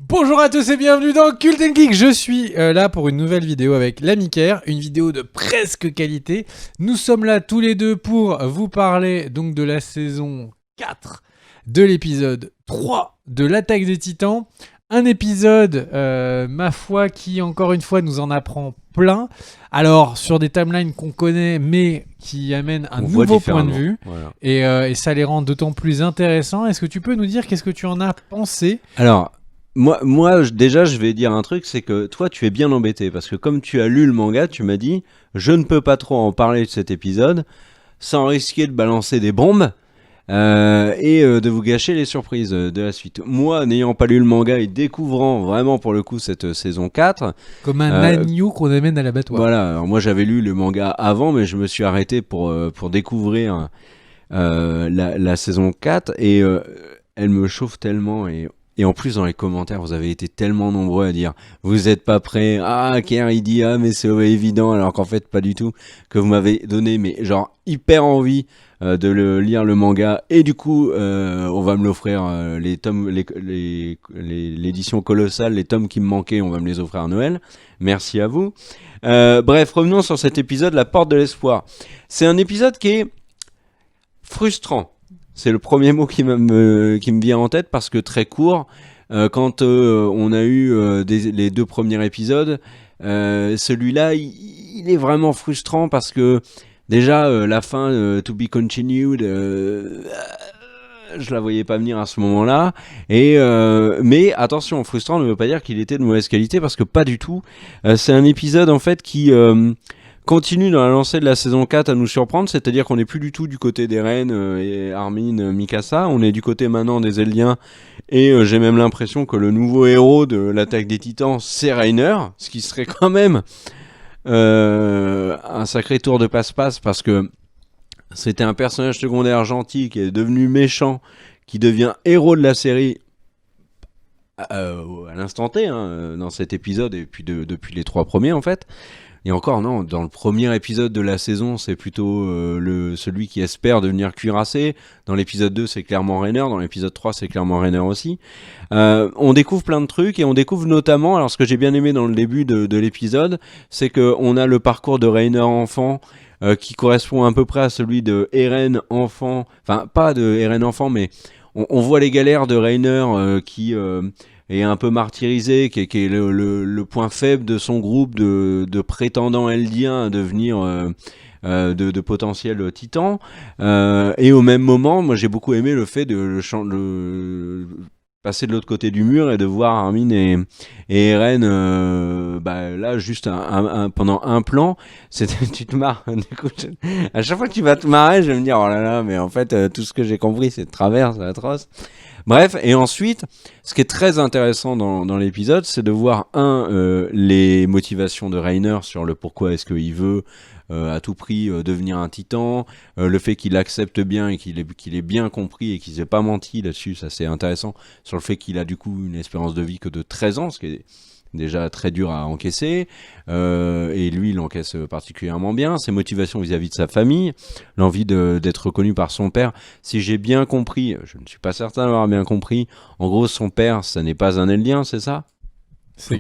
Bonjour à tous et bienvenue dans Cult & Geek. Je suis là pour une nouvelle vidéo avec l'ami Kerr, une vidéo de presque qualité. Nous sommes là tous les deux pour vous parler donc de la saison 4, de l'épisode 3 de l'Attaque des Titans. Un épisode, ma foi, qui encore une fois nous en apprend plein. Alors, sur des timelines qu'on connaît, mais qui amènent un nouveau point de vue. Voilà. Et ça les rend d'autant plus intéressants. Est-ce que tu peux nous dire qu'est-ce que tu en as pensé ? Alors, déjà, je vais dire un truc, c'est que toi, tu es bien embêté, parce que comme tu as lu le manga, tu m'as dit, je ne peux pas trop en parler de cet épisode, sans risquer de balancer des bombes, et de vous gâcher les surprises de la suite. Moi, n'ayant pas lu le manga et découvrant vraiment pour le coup cette saison 4, Comme un agneau qu'on amène à l'abattoir. voilà, alors moi j'avais lu le manga avant, mais je me suis arrêté pour découvrir la saison 4, et elle me chauffe tellement, et en plus dans les commentaires vous avez été tellement nombreux à dire vous êtes pas prêts, ah Kerr il dit mais c'est évident, alors qu'en fait pas du tout, que vous m'avez donné mais genre hyper envie de lire le manga, et du coup on va me l'offrir, les tomes, l'édition colossale, les tomes qui me manquaient, on va me les offrir à Noël, merci à vous. Bref, revenons sur cet épisode, la porte de l'espoir. C'est un épisode qui est frustrant. C'est le premier mot qui me vient en tête, parce que très court. Quand on a eu les deux premiers épisodes, celui-là, il est vraiment frustrant, parce que déjà, la fin, to be continued, je la voyais pas venir à ce moment-là. Mais attention, frustrant ne veut pas dire qu'il était de mauvaise qualité, parce que pas du tout. C'est un épisode en fait qui continue dans la lancée de la saison 4 à nous surprendre, c'est-à-dire qu'on n'est plus du tout du côté d'Eren et Armin, Mikasa, on est du côté maintenant des Eldiens, et j'ai même l'impression que le nouveau héros de l'attaque des Titans, c'est Reiner, ce qui serait quand même un sacré tour de passe-passe, parce que c'était un personnage secondaire gentil qui est devenu méchant, qui devient héros de la série à l'instant T, dans cet épisode, et puis depuis les 3 premiers en fait. Et encore non, dans le premier épisode de la saison, c'est plutôt celui qui espère devenir cuirassé. Dans l'épisode 2, c'est clairement Reiner. Dans l'épisode 3, c'est clairement Reiner aussi. On découvre plein de trucs, et on découvre notamment, alors ce que j'ai bien aimé dans le début de l'épisode, c'est qu'on a le parcours de Reiner enfant, qui correspond à peu près à celui de Eren enfant. Enfin, pas de Eren enfant, mais on voit les galères de Reiner qui est un peu martyrisé, qui est le point faible de son groupe de prétendants eldiens à devenir de potentiels titans. Et au même moment, moi j'ai beaucoup aimé le fait de passer de l'autre côté du mur, et de voir Armin et Eren là juste pendant un plan. Tu te marres. À chaque fois que tu vas te marrer, je vais me dire oh là là, mais en fait tout ce que j'ai compris c'est de travers, c'est atroce. Bref, et ensuite, ce qui est très intéressant dans l'épisode, c'est de voir les motivations de Reiner sur le pourquoi est-ce qu'il veut à tout prix devenir un titan, le fait qu'il accepte bien, et qu'il ait bien compris, et qu'il s'est pas menti là-dessus, ça c'est intéressant, sur le fait qu'il a du coup une espérance de vie que de 13 ans, ce qui est déjà très dur à encaisser, et lui il encaisse particulièrement bien, ses motivations vis-à-vis de sa famille, l'envie d'être reconnu par son père. Si j'ai bien compris, je ne suis pas certain d'avoir bien compris, en gros son père ça n'est pas un Eldien, c'est ça? C'est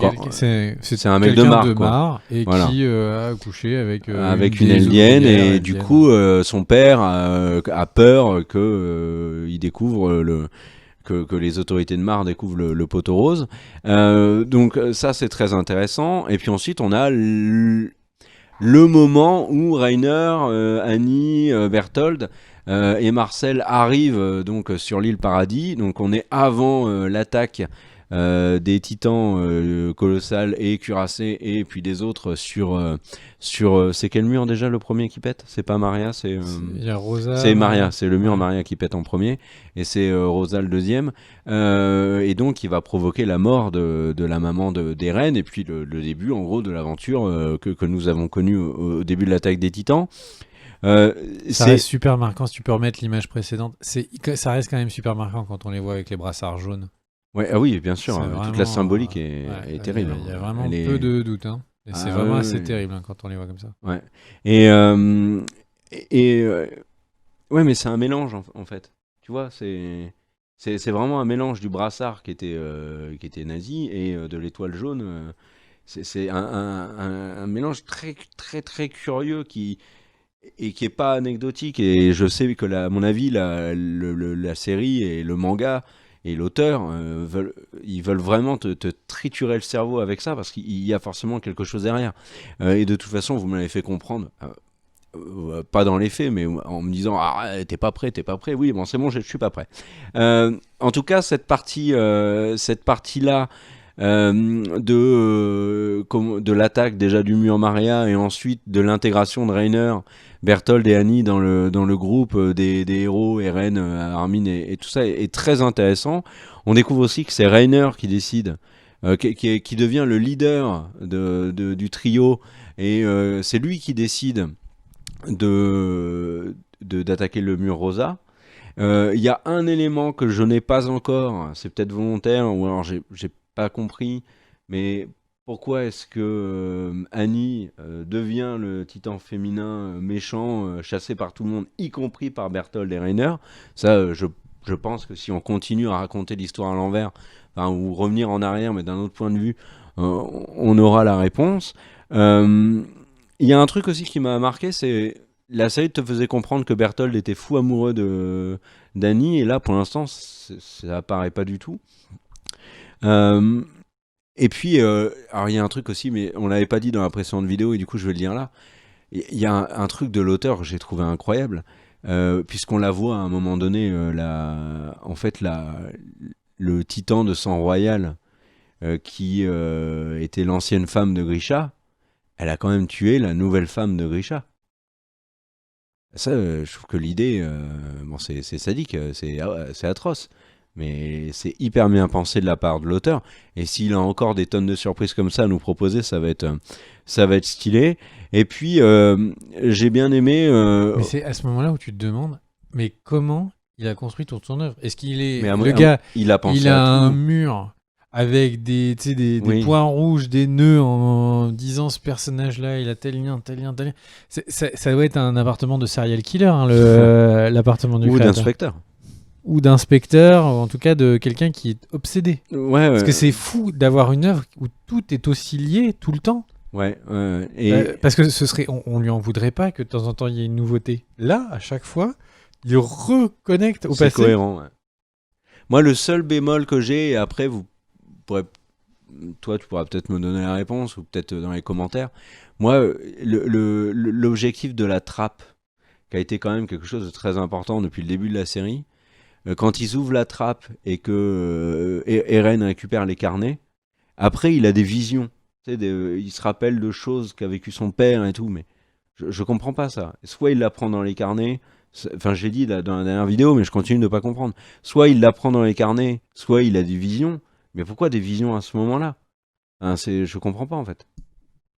un mec de Mar, quoi. Et voilà. Qui a couché avec une Eldienne, et du coup son père a peur que il découvre que les autorités de Mar découvrent le poteau rose. Donc ça c'est très intéressant. Et puis ensuite on a le moment où Reiner, Annie, Berthold et Marcel arrivent donc sur l'île Paradis. Donc on est avant l'attaque des titans colossal et cuirassés, et puis des autres sur c'est quel mur déjà le premier qui pète? C'est pas Maria, c'est Rosa, c'est Maria, c'est le mur Maria qui pète en premier, et c'est Rosa le deuxième, et donc il va provoquer la mort de la maman d'Eren, et puis le début en gros de l'aventure que nous avons connue au début de l'attaque des titans. Ça reste super marquant. Si tu peux remettre l'image précédente, ça reste quand même super marquant quand on les voit avec les brassards jaunes. Ouais, ah oui, bien sûr, vraiment, toute la symbolique est terrible. Il y a vraiment peu de doute. Et c'est vraiment assez terrible quand on les voit comme ça. Ouais. Ouais, mais c'est un mélange en fait. Tu vois, c'est C'est vraiment un mélange du brassard qui était nazi et de l'étoile jaune. C'est un mélange très, très, très curieux et qui est pas anecdotique. Et je sais que, à mon avis, la série et le manga et l'auteur ils veulent vraiment te triturer le cerveau avec ça parce qu'il y a forcément quelque chose derrière. Et de toute façon, vous me l'avez fait comprendre. Pas dans les faits, mais en me disant ah t'es pas prêt. Oui, bon c'est bon, je suis pas prêt. En tout cas, cette partie-là de l'attaque déjà du mur Maria et ensuite de l'intégration de Rainer, Berthold et Annie dans le groupe des héros, Eren, Armin et tout ça est très intéressant. On découvre aussi que c'est Rainer qui décide, qui devient le leader du trio et c'est lui qui décide d'attaquer le mur Rosa. Il y a un élément que je n'ai pas encore, c'est peut-être volontaire ou alors j'ai pas compris, mais pourquoi est-ce que Annie devient le titan féminin méchant, chassé par tout le monde, y compris par Berthold et Rainer? Ça, je pense que si on continue à raconter l'histoire à l'envers, enfin, ou revenir en arrière, mais d'un autre point de vue, on aura la réponse. Il y a un truc aussi qui m'a marqué, c'est la série te faisait comprendre que Berthold était fou amoureux d'Annie, et là, pour l'instant, ça apparaît pas du tout. Et puis, alors il y a un truc aussi, mais on l'avait pas dit dans la précédente vidéo, et du coup, je vais le dire là. Il y a un truc de l'auteur que j'ai trouvé incroyable, puisqu'on la voit à un moment donné, en fait, le titan de sang royal, qui était l'ancienne femme de Grisha. Elle a quand même tué la nouvelle femme de Grisha. Ça, je trouve que l'idée, bon, c'est sadique, c'est atroce, mais c'est hyper bien pensé de la part de l'auteur. Et s'il a encore des tonnes de surprises comme ça à nous proposer, ça va être stylé. Et puis, j'ai bien aimé. Mais c'est à ce moment-là où tu te demandes, mais comment il a construit toute son œuvre? Est-ce qu'il est Mais le gars, il a pensé il a à un tout. mur avec des Oui. points rouges, des nœuds en disant ce personnage-là, il a tel lien, tel lien, tel lien. Ça doit être un appartement de serial killer, hein, l'appartement du Ou créateur. d'inspecteur. Ou d'inspecteur, ou en tout cas de quelqu'un qui est obsédé. Ouais, Parce que c'est fou d'avoir une œuvre où tout est aussi lié tout le temps. Ouais, et Parce que on lui en voudrait pas que de temps en temps il y ait une nouveauté. Là, à chaque fois, il reconnecte au c'est passé. cohérent. Ouais. Moi, le seul bémol que j'ai, et après, toi, tu pourras peut-être me donner la réponse, ou peut-être dans les commentaires. Moi, l'objectif de la trappe, qui a été quand même quelque chose de très important depuis le début de la série, quand ils ouvrent la trappe et que Eren récupère les carnets, après, il a des visions. Tu sais, il se rappelle de choses qu'a vécu son père et tout, mais je comprends pas ça. Soit il l'apprend dans les carnets, enfin, je l'ai dit là, dans la dernière vidéo, mais je continue de pas comprendre. Soit il l'apprend dans les carnets, soit il a des visions. Mais pourquoi des visions à ce moment-là? Hein, je comprends pas en fait.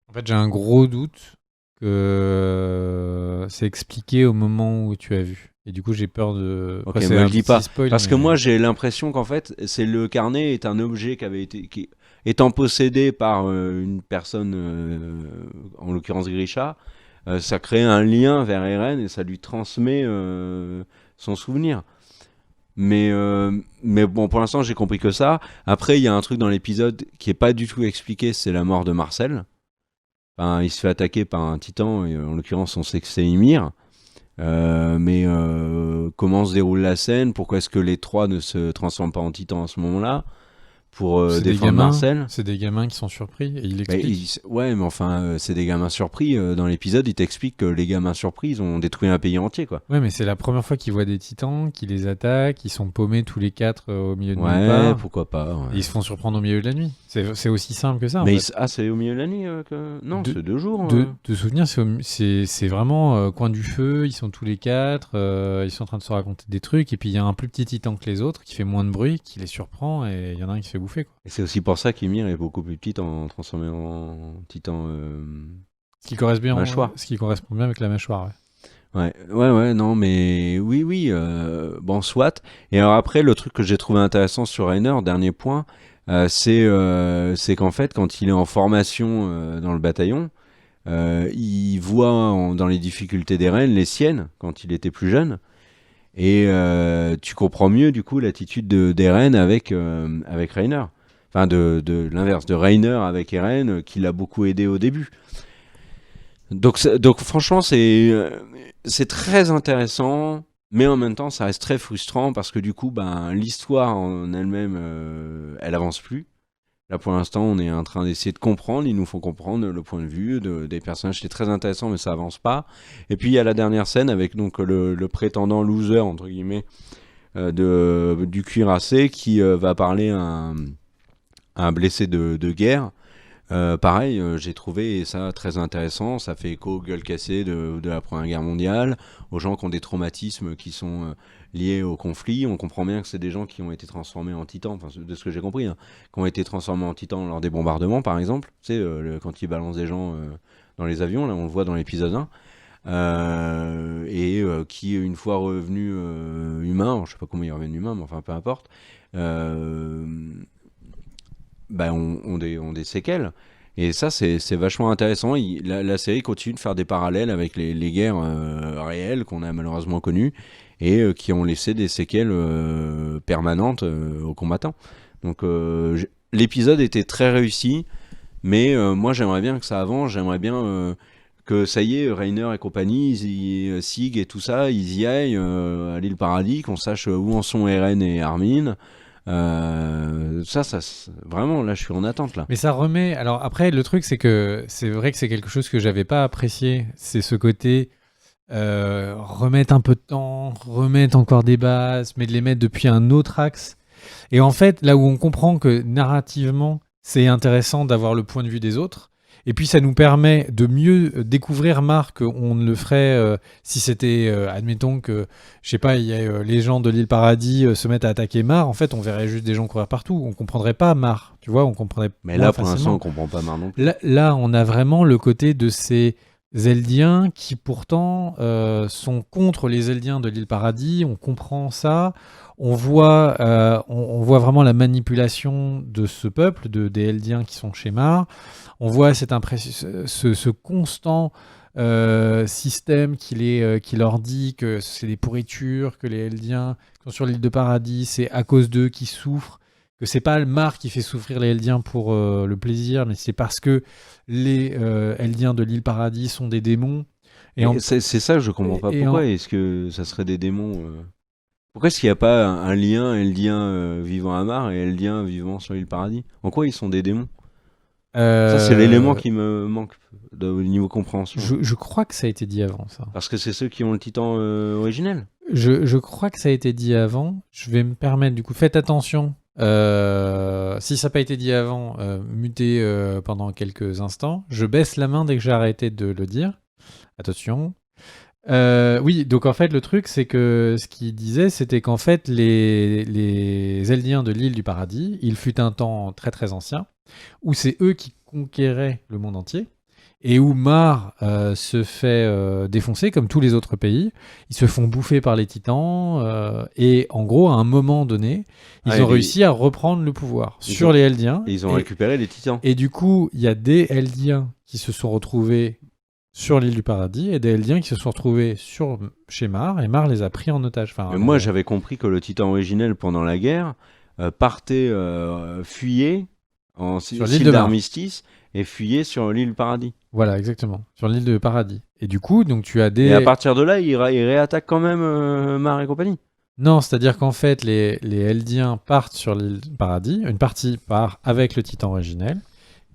En fait, j'ai un gros doute que c'est expliqué au moment où tu as vu. Et du coup, j'ai peur de. Ok, Enfin, mais un je dis petit pas. spoil, Parce que mais- moi j'ai l'impression qu'en fait, le carnet est un objet étant possédé par une personne, en l'occurrence Grisha, ça crée un lien vers Eren et ça lui transmet son souvenir. Mais bon, pour l'instant, j'ai compris que ça. Après, il y a un truc dans l'épisode qui est pas du tout expliqué, c'est la mort de Marcel. Enfin, il se fait attaquer par un titan, et en l'occurrence, on sait que c'est Ymir. Mais comment se déroule la scène? Pourquoi est-ce que les trois ne se transforment pas en titans à ce moment-là pour C'est des défendre gamins. Marcel? C'est des gamins qui sont surpris et il Bah, explique. ouais, mais enfin, c'est des gamins surpris. Dans l'épisode, il t'explique que les gamins surpris, ils ont détruit un pays entier, quoi. Ouais, mais c'est la première fois qu'ils voient des titans, qu'ils les attaquent, ils sont paumés tous les quatre au milieu de nulle Ouais, part. pourquoi pas. Ouais. Et ils se font surprendre au milieu de la nuit. C'est aussi simple que ça. En Mais fait. c'est au milieu de la nuit que. Non, De- c'est 2 jours. De souvenir, c'est vraiment coin du feu, ils sont tous les quatre, ils sont en train de se raconter des trucs, et puis il y a un plus petit titan que les autres qui fait moins de bruit, qui les surprend, et il y en a un qui se fait bouffer. Quoi. Et c'est aussi pour ça qu'Ymir est beaucoup plus petite en transformé en titan. Mâchoire. Ce qui correspond bien avec la mâchoire. Ouais. Ouais, non, mais oui, bon, soit. Et alors après, le truc que j'ai trouvé intéressant sur Rainer, dernier point, c'est qu'en fait, quand il est en formation dans le bataillon, il voit dans les difficultés d'Eren les siennes, quand il était plus jeune, Et tu comprends mieux du coup l'attitude d'Eren avec Reiner. Enfin de l'inverse, de Reiner avec Eren, qui l'a beaucoup aidé au début. Donc franchement c'est très intéressant, mais en même temps ça reste très frustrant parce que du coup l'histoire en elle-même elle avance plus. Là pour l'instant on est en train d'essayer de comprendre, ils nous font comprendre le point de vue des personnages, c'est très intéressant mais ça avance pas. Et puis il y a la dernière scène avec donc le prétendant loser entre guillemets du cuirassé qui va parler à un blessé de guerre. Pareil, j'ai trouvé ça très intéressant. Ça fait écho aux gueules cassées de la Première Guerre mondiale, aux gens qui ont des traumatismes qui sont liés au conflit. On comprend bien que c'est des gens qui ont été transformés en titans, enfin, de ce que j'ai compris, hein, qui ont été transformés en titans lors des bombardements, par exemple. Tu sais, quand ils balancent des gens dans les avions, là on le voit dans l'épisode 1. Qui, une fois revenus humains, je sais pas comment ils reviennent humains, mais enfin peu importe, ont des séquelles. Et ça, c'est vachement intéressant. La série continue de faire des parallèles avec les guerres réelles qu'on a malheureusement connues et qui ont laissé des séquelles permanentes aux combattants. Donc l'épisode était très réussi, mais moi j'aimerais bien que ça avance, j'aimerais bien que ça y est, Reiner et compagnie, Sig et tout ça, ils y aillent à l'île Paradis, qu'on sache où en sont Eren et Armin. Vraiment, là, je suis en attente, là. Mais ça remet. Alors après, le truc, c'est que c'est vrai que c'est quelque chose que j'avais pas apprécié. C'est ce côté remettre un peu de temps, remettre encore des bases, mais de les mettre depuis un autre axe. Et en fait, là où on comprend que narrativement, c'est intéressant d'avoir le point de vue des autres. Et puis ça nous permet de mieux découvrir Mar qu'on ne le ferait si c'était, admettons que, je sais pas, il y a les gens de l'île Paradis se mettent à attaquer Mar. En fait, on verrait juste des gens courir partout. On comprendrait pas Mar, tu vois, on comprendrait. Mais là, pour l'instant, on comprend pas Mar non plus. Là, on a vraiment le côté de ces Eldiens qui pourtant sont contre les Eldiens de l'île Paradis. On comprend ça. On voit vraiment la manipulation de ce peuple, des Eldiens qui sont chez Mar. On voit ce constant système qui leur dit que c'est des pourritures, que les Eldiens qui sont sur l'île de Paradis, c'est à cause d'eux qu'ils souffrent, que c'est pas le Mar qui fait souffrir les Eldiens pour le plaisir, mais c'est parce que les Eldiens de l'île Paradis sont des démons. C'est ça que je comprends pas. Pourquoi est-ce que ça serait des démons Pourquoi est-ce qu'il n'y a pas un lien Eldien vivant à Mar et Eldien vivant sur l'île Paradis? En quoi ils sont des démons? Ça, c'est l'élément qui me manque au niveau compréhension. Je crois que ça a été dit avant, ça. Parce que c'est ceux qui ont le titan originel. Je crois que ça a été dit avant. Je vais me permettre, du coup, faites attention. Si ça n'a pas été dit avant, mutez pendant quelques instants. Je baisse la main dès que j'ai arrêté de le dire. Attention. Oui, donc en fait, le truc, c'est que ce qu'il disait, c'était qu'en fait, les Eldiens de l'île du Paradis, il fut un temps très très ancien, où c'est eux qui conquéraient le monde entier, et où Mar se fait défoncer, comme tous les autres pays. Ils se font bouffer par les titans, et en gros, à un moment donné, ils ont réussi à reprendre le pouvoir sur les Eldiens. Et ils ont récupéré les titans. Et du coup, il y a des Eldiens qui se sont retrouvés sur l'île du Paradis, et des Eldiens qui se sont retrouvés chez Mar, et Mar les a pris en otage. Enfin, moi, j'avais compris que le titan originel, pendant la guerre, partait, fuyait en style d'armistice, et fuyait sur l'île Paradis. Voilà, exactement, sur l'île de Paradis. Et du coup, donc tu as des... Et à partir de là, il réattaque quand même Mar et compagnie. Non, c'est-à-dire qu'en fait, les Eldiens partent sur l'île Paradis, une partie part avec le titan originel,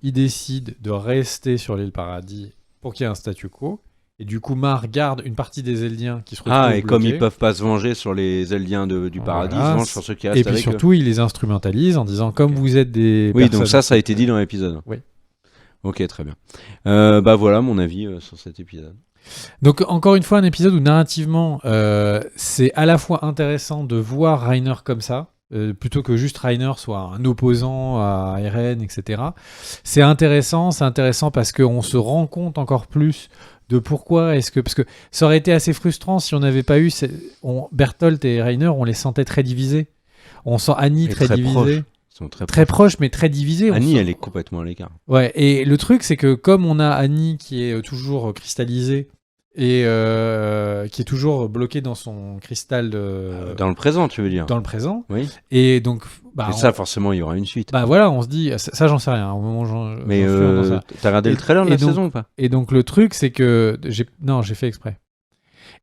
ils décident de rester sur l'île Paradis pour qu'il y ait un statu quo. Et du coup, Mar garde une partie des Eldiens qui se retrouvent bloqués. Comme ils peuvent pas se venger sur les Eldiens du Paradis, ils se vengent sur ceux qui restent avec eux. Et puis surtout, ils les instrumentalisent en disant, comme vous êtes des personnes... Oui, donc ça a été dit dans l'épisode. Oui. Ok, très bien. Voilà mon avis sur cet épisode. Donc, encore une fois, un épisode où narrativement, c'est à la fois intéressant de voir Reiner comme ça, plutôt que juste Reiner soit un opposant à Eren, etc. C'est intéressant parce qu'on se rend compte encore plus de pourquoi parce que ça aurait été assez frustrant si on n'avait pas eu Bertolt et Reiner, on les sentait très divisés. On sent Annie très divisée. Proches. Ils sont très proches, mais très divisés. Annie, elle est complètement à l'écart. Ouais, et le truc, c'est que comme on a Annie qui est toujours cristallisée, et qui est toujours bloqué dans son cristal Dans le présent, tu veux dire. dans le présent. Oui. Et donc, Et ça, forcément, il y aura une suite. bah voilà, on se dit, ça j'en sais rien. Au moment où Mais j'en suis dans ça. t'as regardé le trailer de la donc- saison ou pas? Et donc le truc, c'est que j'ai fait exprès.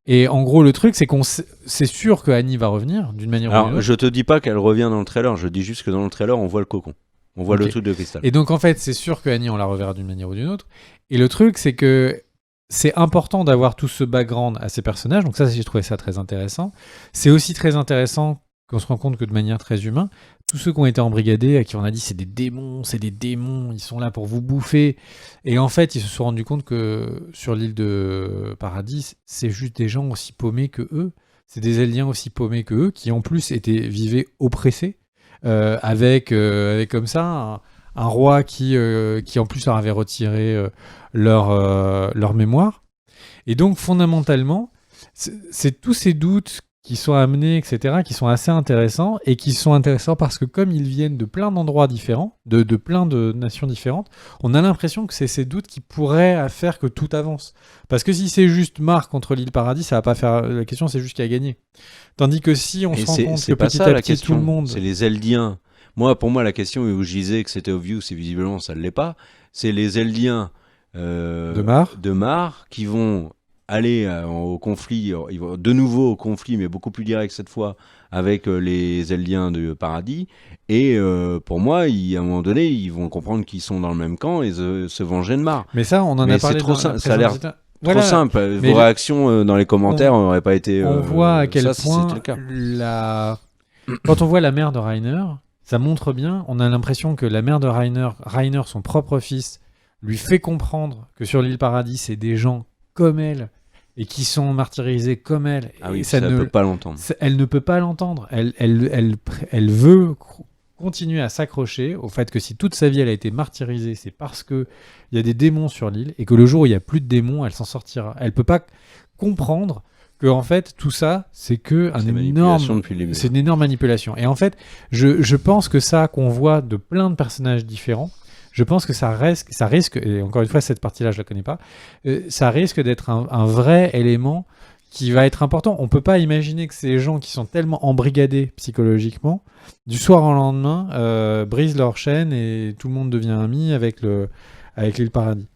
Et en gros, le truc, c'est c'est sûr que Annie va revenir d'une manière ou d'une Alors, autre. je te dis pas qu'elle revient dans le trailer, je dis juste que dans le trailer, on voit le cocon. On voit Ok. le truc de cristal. Et donc en fait, c'est sûr que Annie, on la reverra d'une manière ou d'une autre. Et le truc, c'est que c'est important d'avoir tout ce background à ces personnages. Donc ça, j'ai trouvé ça très intéressant. C'est aussi très intéressant qu'on se rend compte que de manière très humaine, tous ceux qui ont été embrigadés, à qui on a dit c'est des démons, ils sont là pour vous bouffer. Et en fait, ils se sont rendus compte que sur l'île de Paradis, c'est juste des gens aussi paumés que eux. C'est des aliens aussi paumés que eux, qui en plus vivaient oppressés, avec comme ça un roi qui en plus leur avait retiré leur mémoire. Et donc fondamentalement, c'est tous ces doutes qui sont amenés, etc., qui sont assez intéressants, et qui sont intéressants parce que comme ils viennent de plein d'endroits différents, de plein de nations différentes, on a l'impression que c'est ces doutes qui pourraient faire que tout avance. Parce que si c'est juste Marc contre l'île Paradis, ça va pas faire... La question, c'est juste qui a gagné. Tandis que si on Et se rend compte que c'est pas petit ça, à la petit, question. tout le monde... C'est les Eldiens. Pour moi, la question où je disais que c'était obvious, et visiblement ça ne l'est pas, c'est les Eldiens de Mar qui vont aller au conflit, ils vont de nouveau au conflit, mais beaucoup plus direct cette fois, avec les Eldiens de Paradis. Et pour moi, à un moment donné, ils vont comprendre qu'ils sont dans le même camp et se venger de Mar. Mais ça, on en Mais a parlé c'est trop dans la simple, ça a l'air précédente- Trop Voilà. simple. Mais Vos réactions dans les commentaires n'auraient pas été. On voit à quel ça, si point c'était le cas. quand on voit la mère de Rainer, ça montre bien, on a l'impression que la mère de Rainer, son propre fils, lui fait comprendre que sur l'île Paradis, c'est des gens comme elle et qui sont martyrisés comme elle. Ah oui, Et ça ne peut pas l'entendre. Elle ne peut pas l'entendre. Elle veut continuer à s'accrocher au fait que si toute sa vie elle a été martyrisée, c'est parce que il y a des démons sur l'île et que le jour où il y a plus de démons, elle s'en sortira. Elle peut pas comprendre que en fait tout ça c'est que C'est manipulation depuis le début. c'est une énorme manipulation. Et en fait, je pense que ça qu'on voit de plein de personnages différents, je pense que ça risque, et encore une fois cette partie-là je la connais pas, ça risque d'être un vrai élément qui va être important. On peut pas imaginer que ces gens qui sont tellement embrigadés psychologiquement, du soir au lendemain, brisent leur chaîne et tout le monde devient ami avec l'île Paradis.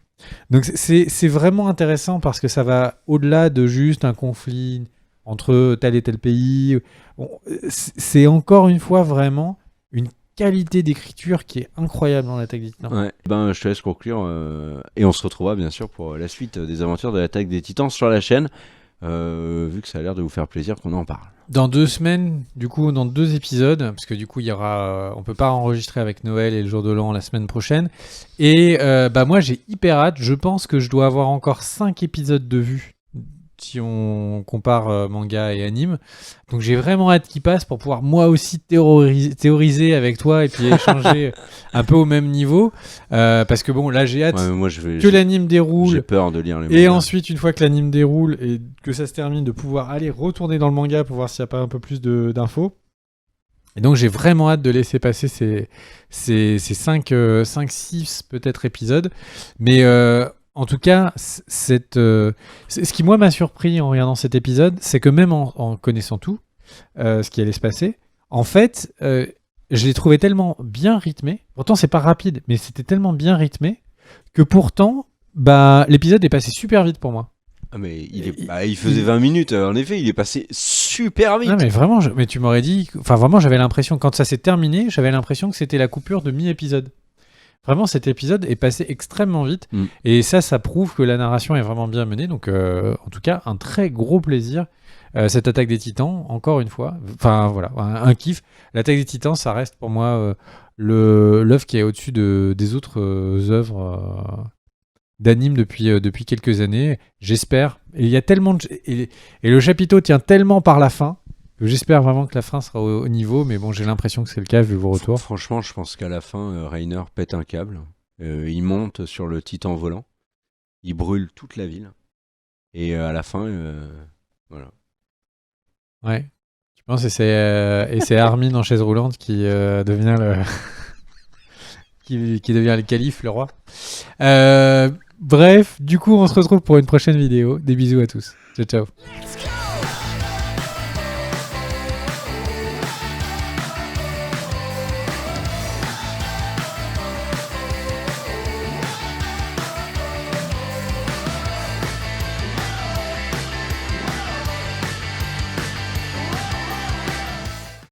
Donc c'est vraiment intéressant parce que ça va au-delà de juste un conflit entre tel et tel pays. Bon, c'est encore une fois vraiment une qualité d'écriture qui est incroyable dans l'Attaque des Titans. Ouais. Je te laisse conclure et on se retrouvera bien sûr pour la suite des aventures de l'Attaque des Titans sur la chaîne. Vu que ça a l'air de vous faire plaisir qu'on en parle. Dans 2 semaines, du coup, dans 2 épisodes, parce que du coup, il y aura, on peut pas enregistrer avec Noël et le jour de l'an la semaine prochaine. Et moi, j'ai hyper hâte. Je pense que je dois avoir encore 5 épisodes de vue si on compare manga et anime. Donc j'ai vraiment hâte qu'il passe pour pouvoir moi aussi théoriser avec toi et puis échanger un peu au même niveau. Parce que bon, là j'ai hâte que l'anime déroule. J'ai peur de lire les et mangas. ensuite, une fois que l'anime déroule et que ça se termine, de pouvoir aller retourner dans le manga pour voir s'il n'y a pas un peu plus d'infos. Et donc j'ai vraiment hâte de laisser passer ces 5-6 peut-être épisodes. Mais en tout cas, ce qui moi m'a surpris en regardant cet épisode, c'est que même en connaissant tout, ce qui allait se passer, en fait, je l'ai trouvé tellement bien rythmé. Pourtant, c'est pas rapide, mais c'était tellement bien rythmé que pourtant, l'épisode est passé super vite pour moi. Ah mais il faisait 20 minutes, en effet, il est passé super vite. Non mais vraiment, mais tu m'aurais dit... Enfin vraiment, j'avais l'impression, quand ça s'est terminé, j'avais l'impression que c'était la coupure de mi-épisode. Vraiment, cet épisode est passé extrêmement vite. Et ça prouve que la narration est vraiment bien menée. Donc, en tout cas, un très gros plaisir. Cette Attaque des Titans, encore une fois. Enfin, voilà, un kiff. L'Attaque des Titans, ça reste pour moi l'œuvre qui est au-dessus des autres œuvres d'anime depuis quelques années. J'espère. Et il y a tellement et le chapiteau tient tellement par la fin. J'espère vraiment que la fin sera au niveau, mais bon, j'ai l'impression que c'est le cas vu vos retours. Franchement, je pense qu'à la fin, Rainer pète un câble. Il monte sur le titan volant. Il brûle toute la ville. Et à la fin, voilà. Ouais. Je pense que c'est Armin en chaise roulante qui devient qui devient le calife, le roi. Bref, du coup, on se retrouve pour une prochaine vidéo. Des bisous à tous. Ciao, ciao.